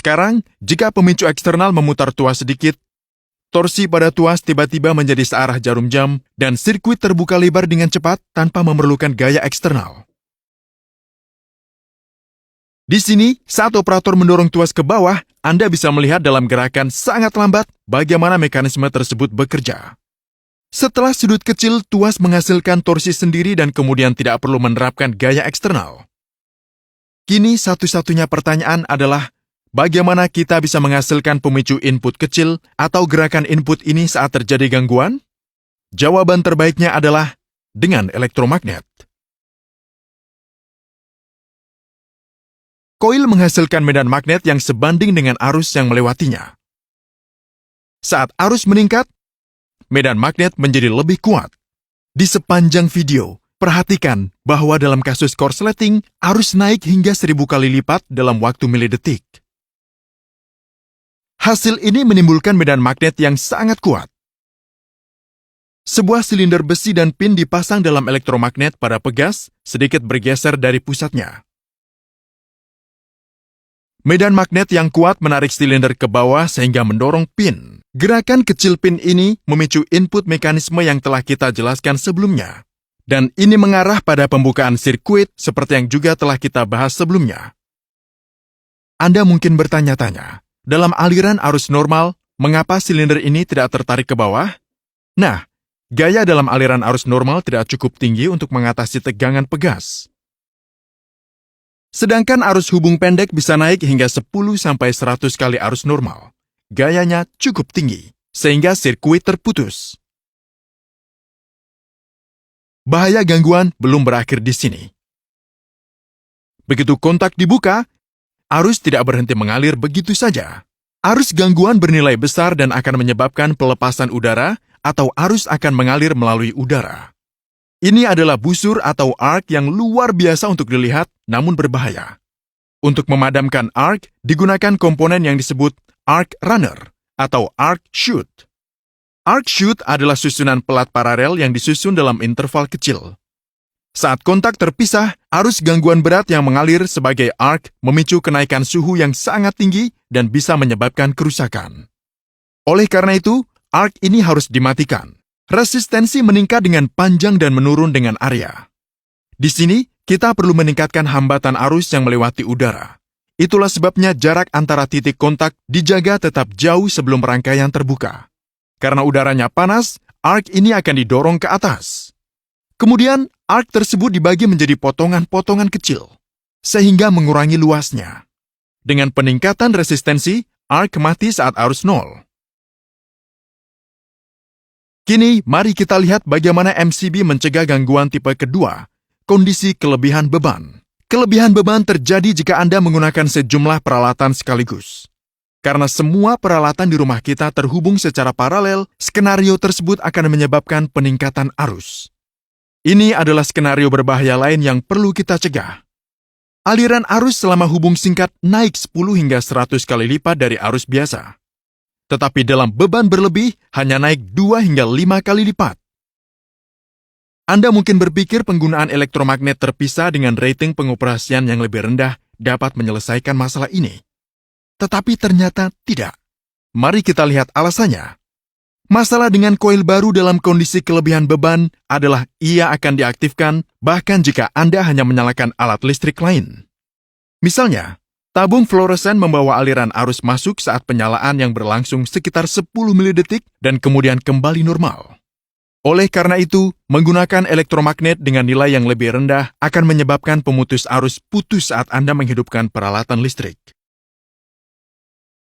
Sekarang, jika pemicu eksternal memutar tuas sedikit, torsi pada tuas tiba-tiba menjadi searah jarum jam dan sirkuit terbuka lebar dengan cepat tanpa memerlukan gaya eksternal. Di sini, saat operator mendorong tuas ke bawah, Anda bisa melihat dalam gerakan sangat lambat bagaimana mekanisme tersebut bekerja. Setelah sudut kecil, tuas menghasilkan torsi sendiri dan kemudian tidak perlu menerapkan gaya eksternal. Kini satu-satunya pertanyaan adalah, bagaimana kita bisa menghasilkan pemicu input kecil atau gerakan input ini saat terjadi gangguan? Jawaban terbaiknya adalah dengan elektromagnet. Koil menghasilkan medan magnet yang sebanding dengan arus yang melewatinya. Saat arus meningkat, medan magnet menjadi lebih kuat. Di sepanjang video, perhatikan bahwa dalam kasus korsleting, arus naik hingga 1000 kali lipat dalam waktu milidetik. Hasil ini menimbulkan medan magnet yang sangat kuat. Sebuah silinder besi dan pin dipasang dalam elektromagnet pada pegas, sedikit bergeser dari pusatnya. Medan magnet yang kuat menarik silinder ke bawah sehingga mendorong pin. Gerakan kecil pin ini memicu input mekanisme yang telah kita jelaskan sebelumnya. Dan ini mengarah pada pembukaan sirkuit seperti yang juga telah kita bahas sebelumnya. Anda mungkin bertanya-tanya, dalam aliran arus normal, mengapa silinder ini tidak tertarik ke bawah? Nah, gaya dalam aliran arus normal tidak cukup tinggi untuk mengatasi tegangan pegas. Sedangkan arus hubung pendek bisa naik hingga 10-100 kali arus normal. Gayanya cukup tinggi, sehingga sirkuit terputus. Bahaya gangguan belum berakhir di sini. Begitu kontak dibuka, arus tidak berhenti mengalir begitu saja. Arus gangguan bernilai besar dan akan menyebabkan pelepasan udara atau arus akan mengalir melalui udara. Ini adalah busur atau arc yang luar biasa untuk dilihat, namun berbahaya. Untuk memadamkan arc, digunakan komponen yang disebut arc runner atau arc chute. Arc chute adalah susunan pelat paralel yang disusun dalam interval kecil. Saat kontak terpisah, arus gangguan berat yang mengalir sebagai arc memicu kenaikan suhu yang sangat tinggi dan bisa menyebabkan kerusakan. Oleh karena itu, arc ini harus dimatikan. Resistensi meningkat dengan panjang dan menurun dengan area. Di sini, kita perlu meningkatkan hambatan arus yang melewati udara. Itulah sebabnya jarak antara titik kontak dijaga tetap jauh sebelum rangkaian terbuka. Karena udaranya panas, arc ini akan didorong ke atas. Kemudian, arc tersebut dibagi menjadi potongan-potongan kecil, sehingga mengurangi luasnya. Dengan peningkatan resistensi, arc mati saat arus nol. Kini, mari kita lihat bagaimana MCB mencegah gangguan tipe kedua, kondisi kelebihan beban. Kelebihan beban terjadi jika Anda menggunakan sejumlah peralatan sekaligus. Karena semua peralatan di rumah kita terhubung secara paralel, skenario tersebut akan menyebabkan peningkatan arus. Ini adalah skenario berbahaya lain yang perlu kita cegah. Aliran arus selama hubung singkat naik 10 hingga 100 kali lipat dari arus biasa. Tetapi dalam beban berlebih hanya naik 2 hingga 5 kali lipat. Anda mungkin berpikir penggunaan elektromagnet terpisah dengan rating pengoperasian yang lebih rendah dapat menyelesaikan masalah ini. Tetapi ternyata tidak. Mari kita lihat alasannya. Masalah dengan koil baru dalam kondisi kelebihan beban adalah ia akan diaktifkan bahkan jika Anda hanya menyalakan alat listrik lain. Misalnya, tabung fluoresen membawa aliran arus masuk saat penyalaan yang berlangsung sekitar 10 milidetik dan kemudian kembali normal. Oleh karena itu, menggunakan elektromagnet dengan nilai yang lebih rendah akan menyebabkan pemutus arus putus saat Anda menghidupkan peralatan listrik.